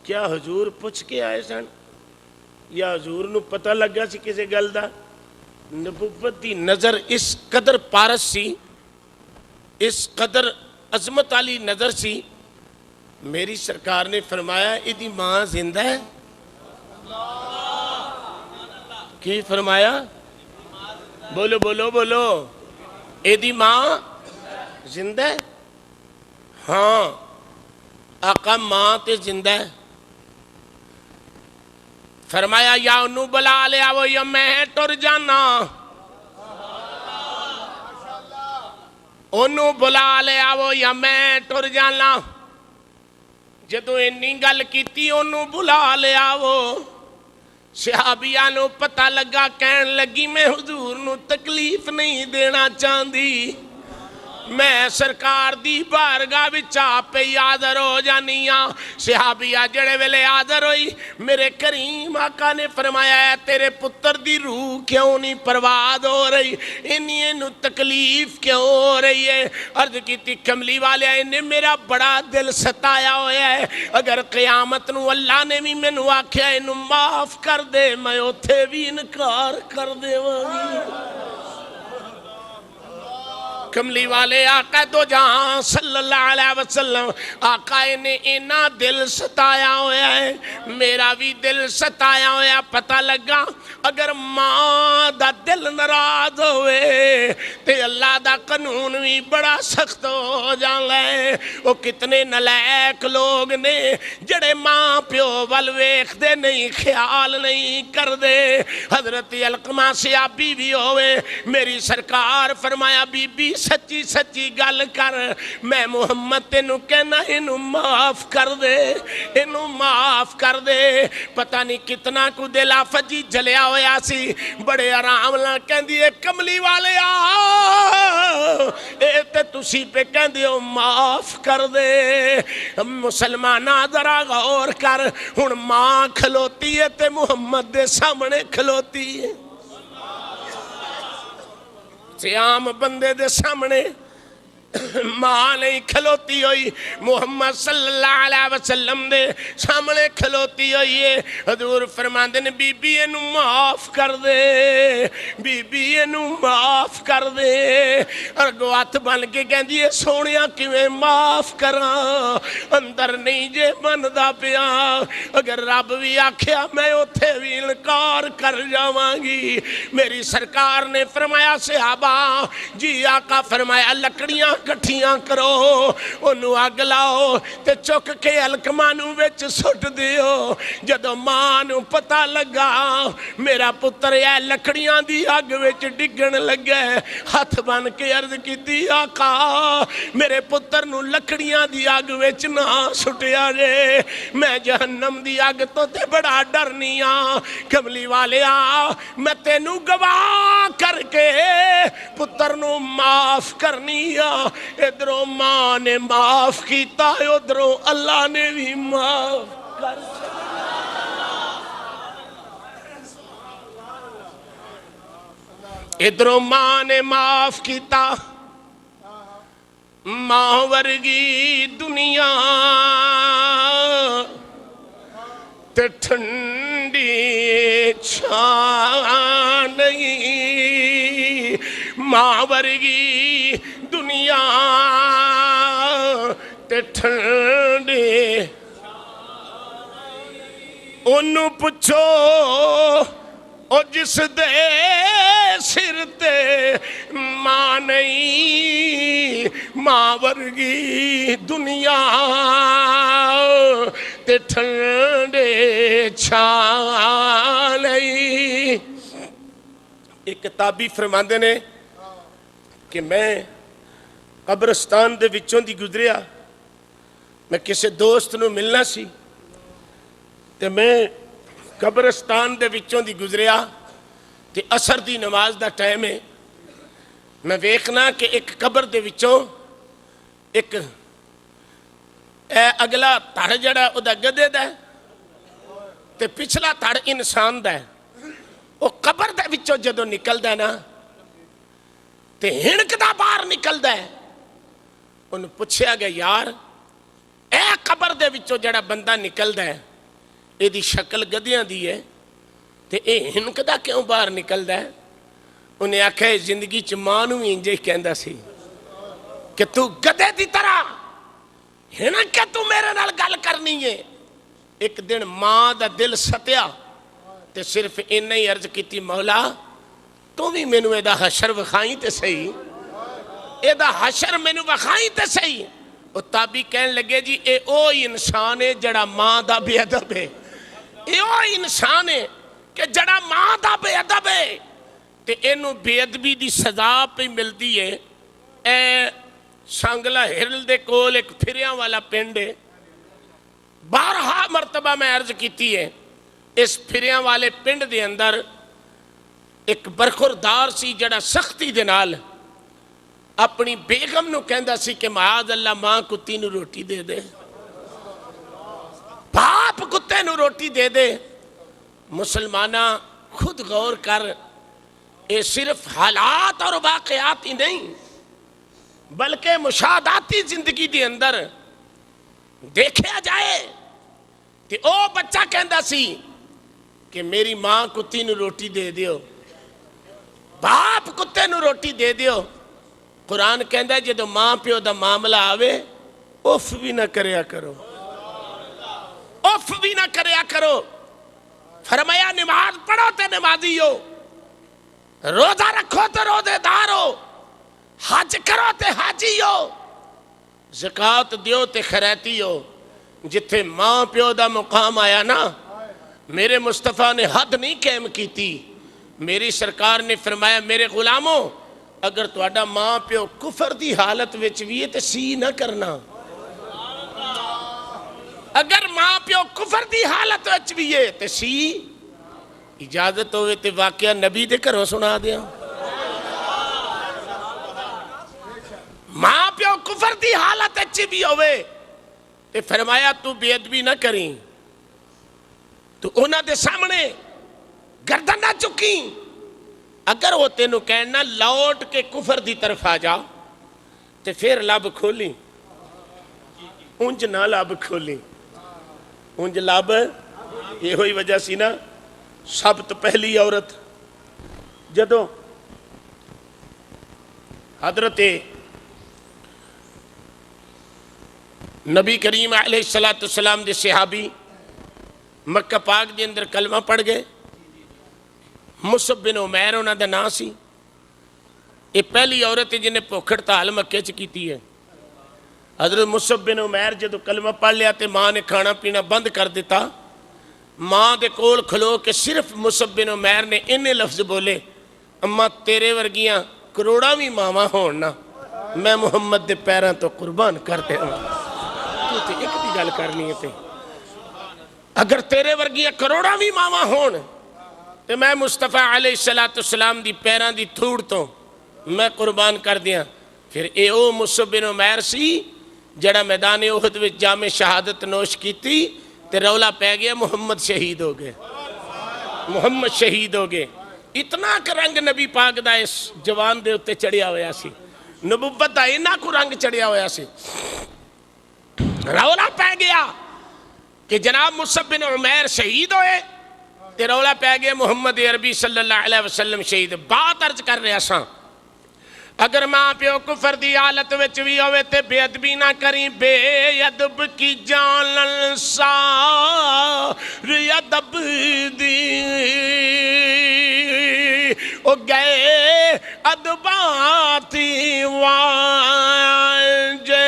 A: کیا حضور پوچھ کے آئے سن یا حضور نو پتہ لگا سی کسے گل دا نبوت دی نظر اس قدر پارس سی اس قدر عظمت علی نظر سی میری سرکار نے فرمایا ایدی ماں زندہ ہے کی فرمایا بولو بولو بولو ایدی ماں زندہ ہے ہاں آقا ماں تے زندہ ہے فرمایا یا انہوں بلا لے آو یا میں ٹر جانا انہوں بلا لے آو یا میں ٹر جانا جدوں اینی گل کیتی انہوں بلا لیا وہ صحابیہ نو پتہ لگا کہن لگی میں حضور نو تکلیف نہیں دینا چاندی میں سرکار دی بارگاہ وچ آپ ہی حاضر ہو جانی ہاں صحابیہ جڑے ویلے حاضر ہوئی میرے کریم آقا نے فرمایا ہے تیرے پتر دی روح کیوں نہیں پرواد ہو رہی انہیں نو تکلیف کیوں ہو رہی ہے عرض کیتی کملی والے انہیں میرا بڑا دل ستایا ہویا ہے اگر قیامت نو اللہ نے بھی میں نو آکھیا انہوں معاف کر دے میں اتھے بھی انکار کر دے وہاں کملی والے آقا دو جہاں صلی اللہ علیہ وسلم آقا نے اینا دل ستایا ہویا ہے میرا بھی دل ستایا ہویا پتہ لگا اگر ماں دا دل ناراض ہوئے تے اللہ دا قانون بھی بڑا سخت ہو جانا ہے وہ کتنے نلائق لوگ نے جڑے ماں پیو والویخ دے نہیں خیال نہیں کر دے حضرت علقمہ سے آبی بھی ہوئے میری سرکار فرمایا بی بی سچی سچی گل کر میں محمد تینوں کہنا انہوں معاف کر دے انہوں معاف کر دے پتہ نہیں کتنا کو دل آفت جی جلیا ہویا سی بڑے آرام نہ کہن دیئے کملی والے آؤ اے تے تسی پہ کہن دیئے معاف کر دے مسلمانہ ذرا غور کر ہن ماں کھلوتی ہے تے محمد دے سامنے کھلوتی ہے عام بندے دے سامنے ماں نہیں کھلوتی ہوئی محمد صلی اللہ علیہ وسلم دے سامنے کھلوتی ہوئی ہے حضور فرماندے نے بی بی انہوں معاف کر دے بی بی انہوں معاف کر دے اور گوات بن کے کہن دیئے سونیا کی میں معاف کراں اندر نہیں جے بندہ پیا اگر رب بھی آکھیا میں اتھے بھی انکار کر جاوانگی میری سرکار نے فرمایا صحابہ جی آقا فرمایا لکڑیاں کٹھیاں کرو انہوں آگ لاؤ تے چک کے علقمانوں ویچ سٹ دیو جدو مانوں پتہ لگا میرا پتر ہے لکڑیاں دی آگ ویچ ڈگن لگے ہاتھ بن کے عرض کی دی آقا میرے پتر نو لکڑیاں دی آگ ویچ نہ سٹیا جے میں جہنم دی آگ تو تے بڑا ڈرنی آں کملی والے آ میں تینوں گواہ کر کے پتر نو معاف کرنی آں ادھروں ماں نے معاف کیتا ہے ادھروں اللہ نے بھی معاف کر ادھروں ماں نے معاف کیتا ماں ورگی دنیا تے ٹھنڈی چھان نہیں ماں ورگی دنیا تے ٹھنڈی انہوں پچھو او جس دے سر تے ماں نہیں ماں ورگی دنیا تے ٹھنڈے چھان نہیں ایک کتابی فرماندے نے کہ میں قبرستان دے وچوں دی گزریا میں کسی دوست نو ملنا سی تے میں قبرستان دے وچوں دی گزریا تے عصر دی نماز دا ٹائم ہے میں ویکھنا کہ ایک قبر دے وچوں ایک اگلا تھڑ جڑا او دا گدے دا تے پچھلا تھڑ انسان دا او قبر دے وچوں جدو نکل دا نا تے ہنک دا باہر نکل دا انہوں پوچھیا گیا یار اے قبر دے وچوں جڑا بندہ نکل دا ہے اے دی شکل گدیاں دی ہے تے اے ہنک دا کیوں باہر نکل دا ہے انہیں آکھا ہے زندگی چ مانو انجے کہندا سی کہ تو گدے دی طرح ہنک کے تو میرے نال گل کرنی ہے ایک دن ماں دا دل ستیا تے صرف انہیں ہی عرض کیتی مولا تو بھی میں نے دا حشر وکھائیں تے صحیح اے دا حشر میں نے وکھائیں تے صحیح وہ تابی کہن لگے جی اے او انسان ہے جڑا ماں دا بے ادب ہے اے او انسان ہے کہ جڑا ماں دا بے ادب ہے تے اینو بے ادبی دی سزا پہ ملتی ہے اے سانگلہ ہرل دے کول ایک پھریاں والا پنڈ ہے 12 مرتبہ میں عرض کیتی ہے اس پھریاں والے پنڈ دے اندر ایک برخوردار سی جڑا سختی دے نال اپنی بیگم نو کہندا سی کہ معاذ اللہ ماں کتی نو روٹی دے دے، باپ کتے نو روٹی دے دے۔ مسلمانہ خود غور کر، یہ صرف حالات اور واقعات ہی نہیں بلکہ مشاہداتی زندگی دے اندر دیکھا جائے کہ او بچہ کہندا سی کہ میری ماں کتی نو روٹی دے دیو، باپ کتے نو روٹی دے دیو۔ قرآن کہندا جدو ماں پیو دا معاملہ آوے اف بھی نہ کریا کرو، اف بھی نہ کریا کرو۔ فرمایا نماز پڑھو تے نمازی ہو، روزہ رکھو تے روزے دار ہو، حج کرو تے حاجی ہو، زکوٰۃ دیو تے خیراتی ہو۔ جتھے ماں پیو دا مقام آیا نا، میرے مصطفیٰ نے حد نہیں قائم کیتی۔ میری سرکار نے فرمایا میرے غلاموں اگر تہاڈا ماں پیو کفر دی حالت وچ بھی ہے تے سی نہ کرنا، اگر ماں پیو کفر دی حالت وچ بھی ہے تے سی اجازت ہوئے تے واقعہ نبی دے گھروں سنا دیا۔ ماں پیو کفر دی حالت وچ بھی ہوئے تے فرمایا تو بے ادبی نہ کریں، تو انہاں دے سامنے گردن نہ چکی۔ اگر وہ تینوں کہنا لوٹ کے کفر دی طرف آ جا تے پھر لب کھولی، انج نہ لب کھولی، انج لب یہ ہوئی وجہ سی نا سب تو پہلی عورت جدو حضرت نبی کریم علیہ السلام دے صحابی مکہ پاک دے اندر کلمہ پڑھ گئے، مصعب بن عمیر انہاں دا نام سی۔ یہ پہلی عورت ہے جنہیں بھوک ہڑتال مکے چ کیتی ہے۔ حضرت مصعب بن عمیر جدو کلمہ پڑھ لیا تے ماں نے کھانا پینا بند کر دیتا۔ ماں دے کول کھلو کے صرف مصعب بن عمیر نے انہیں لفظ بولے، اماں تیرے ورگیاں کروڑاں بھی ماما ہونا میں محمد دے پیراں تو قربان کرتے ہوں۔ تو تے ایک بھی گل کرنی ہے تے اگر تیرے ورگیاں کروڑاں بھی ماما ہون تے میں مصطفیٰ علیہ السلام دی پیراں دی تھوڑ تو میں قربان کر دیا۔ پھر اے او مصعب بن عمیر سی جڑا میدان احد وچ جام شہادت نوش کیتی تے رولا پہ گیا محمد شہید ہو گئے، محمد شہید ہو گئے۔ اتنا کہ رنگ نبی پاک دا اس جوان دے اتے چڑھیا ہویا سی، نبوت دا اینا کو رنگ چڑھیا ہویا سی۔ رولا پہ گیا کہ جناب مصعب بن عمیر شہید ہوئے تے رولا پہ گیا محمد عربی صلی اللہ علیہ وسلم شہید۔ بات عرض کر رہے ساں اگر ماں پیو کفر دی حالت وچ بھی ہوئے تے بے ادبی نہ کریں، بے ادب کی جانن سار ادب دی او گئے ادباتی وانجے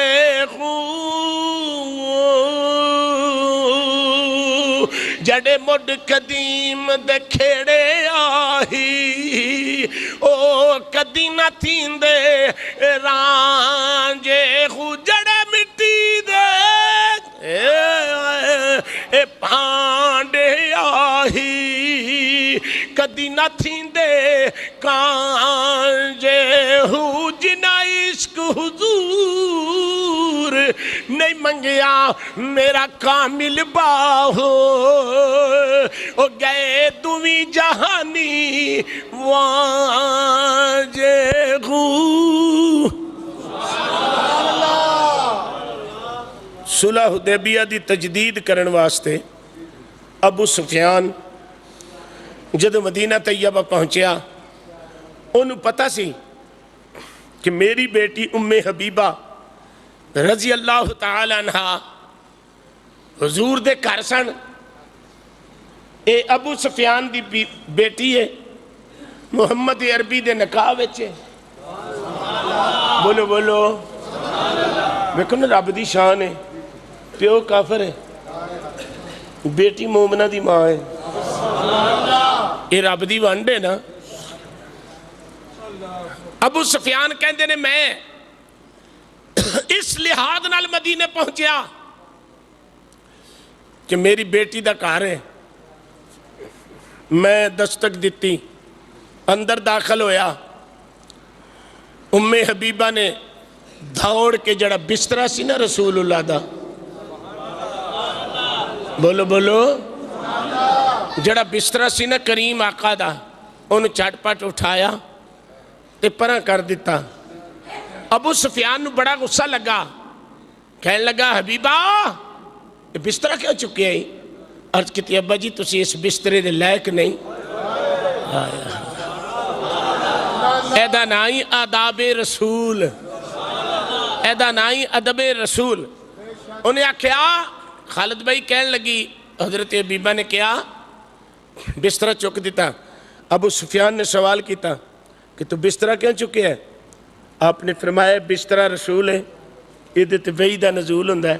A: جڑے مڈ قدیم دے کھیڑے آہی او کدی نہ تھیندے رانجے خو جڑے مٹی دے اے پانڈے آہی کدی نہ تھیندے کانجے ہو جنہ عشق حضور نہیں منگیا میرا کامل باہو او گئے دوی جہانی وانجے گو۔ صلح حدیبیہ دی تجدید کرن واسطے ابو سفیان جدو مدینہ طیبہ پہنچیا انہوں پتہ سی کہ میری بیٹی ام حبیبہ رضی اللہ تعالی عنہ حضور دے گھر سن، اے ابو سفیان دی بیٹی ہے، محمد عربی دے نکاح وچے۔ بولو بولو ویکھو نا رب دی شان ہے، پیو کافر ہے، بیٹی مومنہ دی ماں ہے، یہ رب دی ونڈ ہے نا۔ ابو سفیان کہندے نے میں اس لحاظ نال مدینے پہنچیا کہ میری بیٹی دا گھر ہے. میں دستک دیتی, اندر داخل ہویا. ام حبیبہ نے دوڑ کے جڑا بسترا سی نا رسول اللہ دا, بولو بولو, جڑا بسترا سی نا کریم آقا دا, انہوں چٹ پٹ اٹھایا تے پرا کر دیتا. ابو سفیان نو بڑا غصہ لگا, کہنے لگا حبیبہ یہ بسترا کیوں چکے ہیں؟ عرض کیتی ابا جی تسی اس بسترے دے لائق نہیں. ایدہ نائی آداب رسول, ایدہ نائی ادب رسول. انہیں کیا خالد بھائی کہنے لگی, حضرت حبیبہ نے کیا بسترا چک دیتا. ابو سفیان نے سوال کیتا کہ تو بسترا کیوں چکے ہے؟ آپ نے فرمایا بسترا رسول ہے, یہ تے وحی دا نزول ہوندا ہے.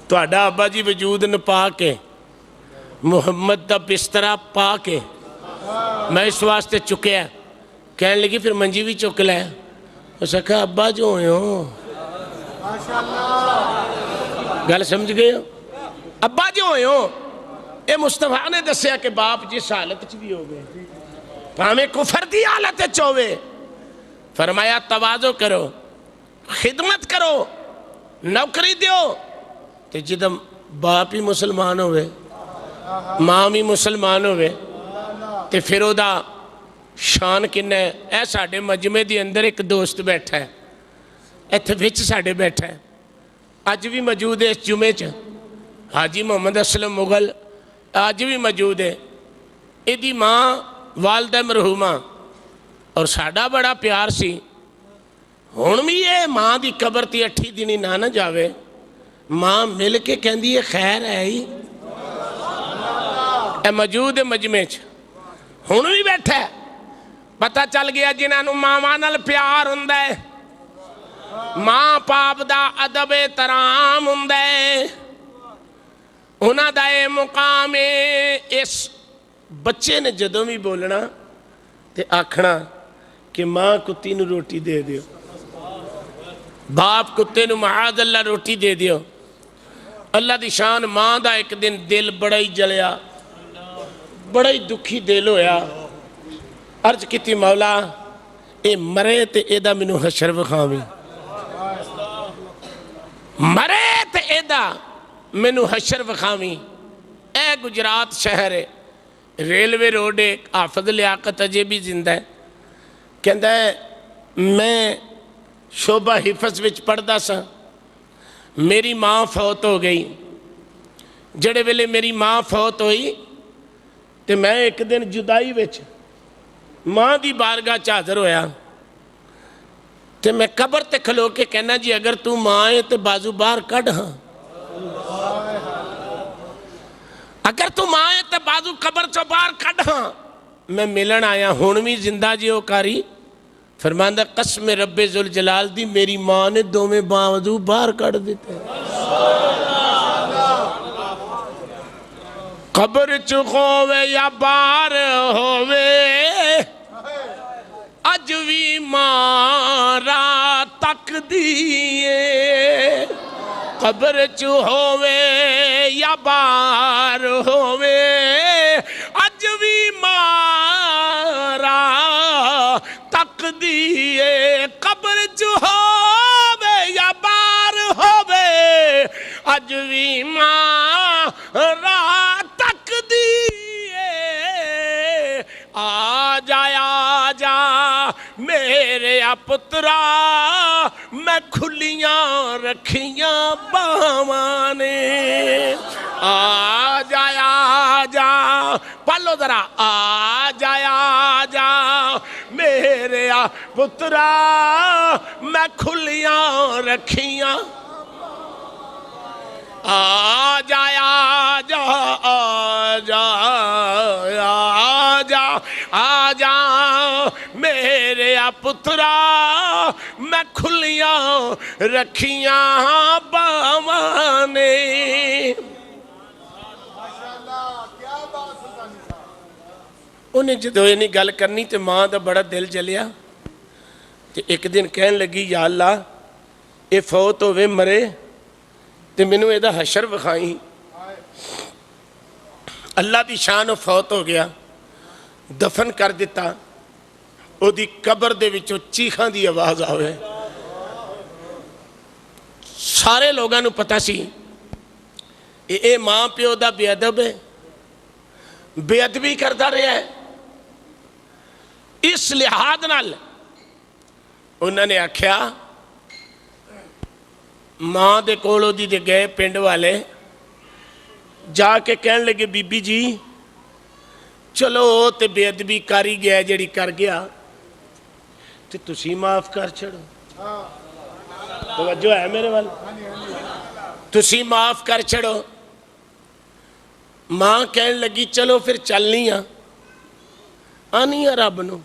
A: تہاڈا ابا جی وجود نہ پا کے محمد دا بسترا پا کے میں اس واسطے چکیا. کہنے لگی پھر منجی بھی چک لے. اس نے کہا ابا جو ہوئے ہو, گل سمجھ گئے ہو, ابا جو ہوئے ہو. اے مصطفیٰ نے دسیا کہ باپ جس حالت بھی ہو گئے پاہمیں کفر دی حالت چوے. فرمایا تواضع کرو, خدمت کرو, نوکری دیو. تے جدم باپ ہی مسلمان ہوئے, ماں بھی مسلمان ہوئے, تے پھر او دا شان کن ہے. اے ساڑھے مجمع دی اندر ایک دوست بیٹھا ہے, ایتھے وچ ساڑھے بیٹھا ہے, آج بھی موجود ہے اس جمعے چ, حاجی محمد اسلم مغل آج بھی موجود ہے. ایدی ماں والدہ مرحومہ اور ساڑھا بڑا پیار سی. ہون بھی یہ ماں دی قبر تی 8 دنی نہ جاوے, ماں مل کے کہندی ہے خیر ہے ہی. اے موجود ہے مجمع چ, ہون بھی بیٹھا ہے. پتہ چل گیا جنہاں ماں نال پیار ہوندا ہے, ماں باپ دا ادب احترام ہوندا ہے, انہاں دا اے مقام ہے. اس بچے نے جدوں بھی بولنا تے آکھنا کہ ماں کتی نو روٹی دے دیو, باپ کتے نو معاذ اللہ روٹی دے دیو. اللہ دی شان ماں دا ایک دن دل بڑا ہی جلیا, بڑا ہی دکھی دل ہویا. عرض کیتی مولا اے مرے تے اے دا منو حشر وکھاویں, مرے تے اے دا منو حشر وکھاویں. اے گجرات شہر ہے, ریلوے روڈ ہے, حافظ لیاقت اجے بھی زندہ ہے. کہندا ہے میں شعبہ حفظ وچ پڑھدا سا, میری ماں فوت ہو گئی. جڑے ویلے میری ماں فوت ہوئی تے میں ایک دن جدائی وچ ماں دی بارگاہ چ حاضر ہویا تے میں قبر تے کھلو کے کہنا جی اگر تو ماں ہے تے بازو باہر کڈ ہاں, اگر تو ماں ہے تے بازو قبر چو باہر کڈ ہاں, میں ملن آیا. ہون بھی زندہ جی او کاری فرماندہ قسم رب ذوالجلال دی میری ماں نے دومیں بازو باہر کڈ دیتے. قبر چکھوے یا بار ہووے اج وی مارا تک دیئے. قبر چ ہووے یا بار ہووے اج وی مارا تک دیئے. قبر چ ہووے یا بار ہووے اج وی مارا آ جا میرے پترا میں کھلیاں رکھیاں باواں نے. آ جا پالو ذرا, آ جا میرے پترا میں کھلیاں رکھیاں. آ جا میرے پترا میں کھلیاں رکھیاں باواں نے. انہیں جدو یہ نہیں گل کرنی تے ماں دا بڑا دل جلیا تے ایک دن کہن لگی یا اللہ اے فوت ہوئے مرے تے مینوں اے دا حشر وکھائیں. اللہ دی شان فوت ہو گیا دفن کر دیتا او دی قبر دے وچوں چیخاں دی آواز آوے سارے لوگاں نو پتہ سی اے ماں پیو دا بے ادب ہے بے ادبی کردا رہا ہے اس لحاظ نال انہوں نے آکھیا ماں دے کولوں دی دے گئے پنڈ والے جا کے کہنے لگے بی بی جی چلو تے بے ادبی کاری گیا جڑی کر گیا تے تسی معاف کر چھڑو توجہ ہے میرے وال تسی معاف کر چھڑو ماں کہنے لگی چلو پھر چلنی آنی رب نو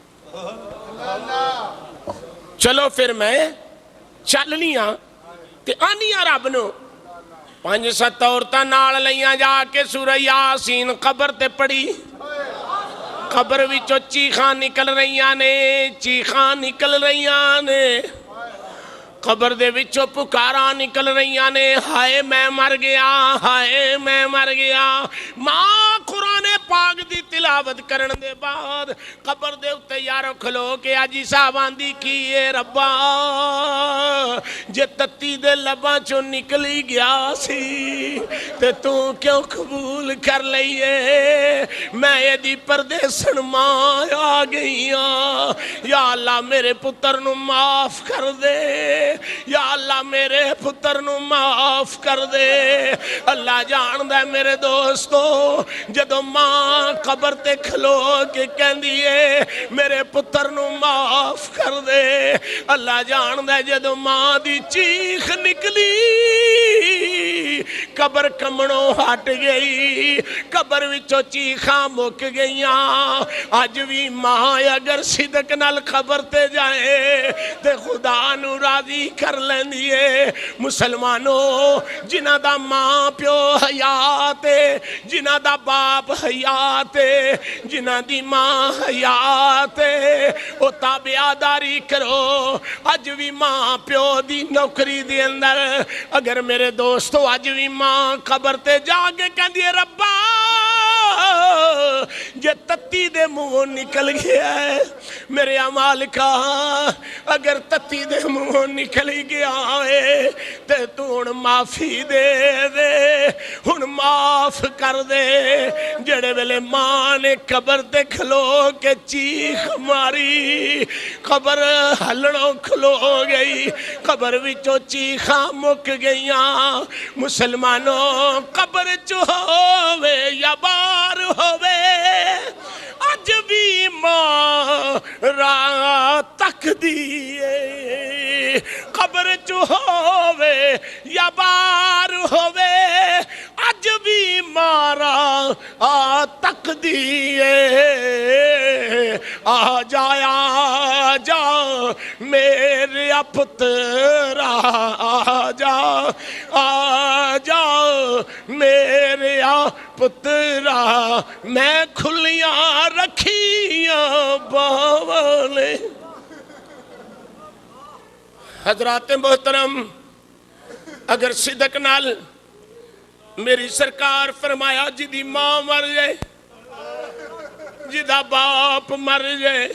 A: چلو پھر میں چلنی تے آنی رب نو 5-7 عورتاں نال لیاں جا کے سورہ یاسین قبر تے پڑھی قبر وچوں چیخاں نکل رہیاں نے چیخاں نکل رہیاں نے قبر دے وچوں پکاراں نکل رہیاں نے ہائے میں مر گیا ہائے میں مر گیا ماں قرآن پاک دی تلاوت کرن دے بعد قبر دے اتے یارو کھلو کے آجی صاحب آندی کی اے ربا جے تتی دے لباں چوں نکلی گیا سی تے تو کیوں قبول کر لئیے میں یہ دی پردے سن ماں آ گئی یا اللہ میرے پتر نو معاف کر دے یا اللہ میرے پتر نو معاف کر دے اللہ جان دے میرے دوستو جدو ماں قبر تے کھلو کے کہن دیئے میرے پتر نو معاف کر دے اللہ جان دے جدو ماں دی چیخ نکلی قبر کمنوں ہٹ گئی قبر وچو چیخاں مک گئیاں آج بھی ماں اگر صدق نال قبر تے جائے تے خدا نو راضی کر لین دیئے مسلمانوں جنہ دا ماں پیو حیات جنہ دا باپ حیات جنہ دی ماں حیات او تابعداری کرو اج بھی ماں پیو دی نوکری دی اندر اگر میرے دوستو اج بھی ماں قبر تے جا کے کہندی ہے ربا جے تتی دے منہ نکل گیا ہے میرے مالکا اگر تتی دے منہ نکل گیا ہے تے تو ہن معافی دے دے ہن معاف کر دے جڑے ویلے ماں نے قبر تے کھلو کے چیخ ماری قبر ہلڑوں کھلو گئی قبر وچوں چیخاں مک گئیاں مسلمانوں قبر چو ہووے یا بار ہووے اج بھی ماں راہ تک دیئے قبر چو ہووے یا بار ہووے اج بھی ماں راہ تک دیئے آ جا میرے پترا آ جا میرے پترا میں کھلیاں رکھیاں باولے حضرات محترم اگر صدق نال میری سرکار فرمایا جدی ماں مر جائے جدا باپ مر جائے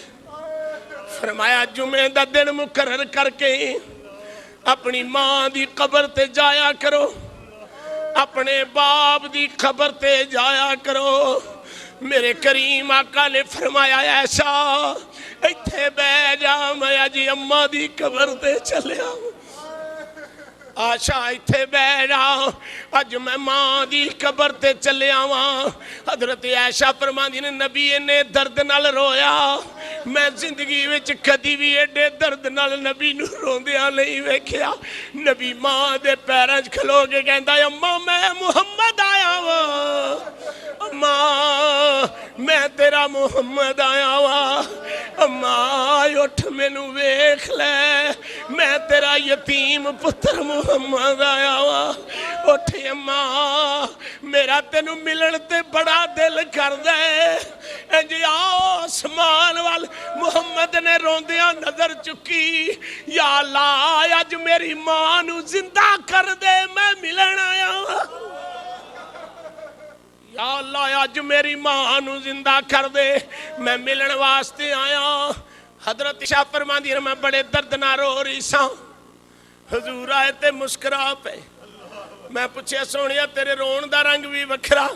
A: فرمایا جمعہ دا دن مقرر کر کے اپنی ماں دی قبر تے جایا کرو اپنے باپ دی قبر تے جایا کرو میرے کریم آقا نے فرمایا ایسا ایتھے بے جا میں جی اماں دی قبر تے چلیا آشا ایتھے بیٹھا اج میں ماں دی قبر تے چلے آواں حضرت عائشہ فرماندی نے نبی نے درد نال رویا میں زندگی وچ کدی بھی ایڈے درد نال نبی نو روندیاں نہیں ویکھیا نبی ماں دے پیراں وچ کھلو کے کہندا اماں میں محمد آیا وا اماں میں تیرا محمد آیا وا اماں اٹھ مینوں ویکھ لے میں تیرا یتیم پتر محمد آیا وا اٹھ اماں میرا تینوں ملن تے بڑا دل کر دے انج آؤ آسمان وال محمد نے روندیاں نظر چکی یا اللہ اج میری ماں نو زندہ کر دے میں ملن آیا وا یا اللہ اج میری ماں نو زندہ کر دے، میں ملن واسطے آیا۔ حضرت عائشہ فرماندی ہیں میں بڑے درد نہ رو رہی سا، حضور آئے تے مسکرا پے۔ میں پوچھے سونیا تیرے رون دا رنگ بھی وکھرا،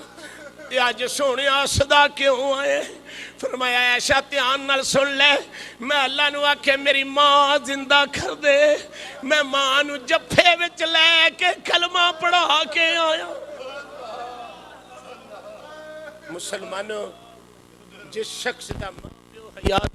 A: تے اج سونیا صدا کیوں آئے؟ فرمایا عائشہ دھیان نال سن لے، میں اللہ نو آکھے میری ماں زندہ کر دے، میں ماں نو جفے وچ لے کے کلمہ پڑھا کے آیا۔ مسلمانوں جس شخص دا ماں پیو حیات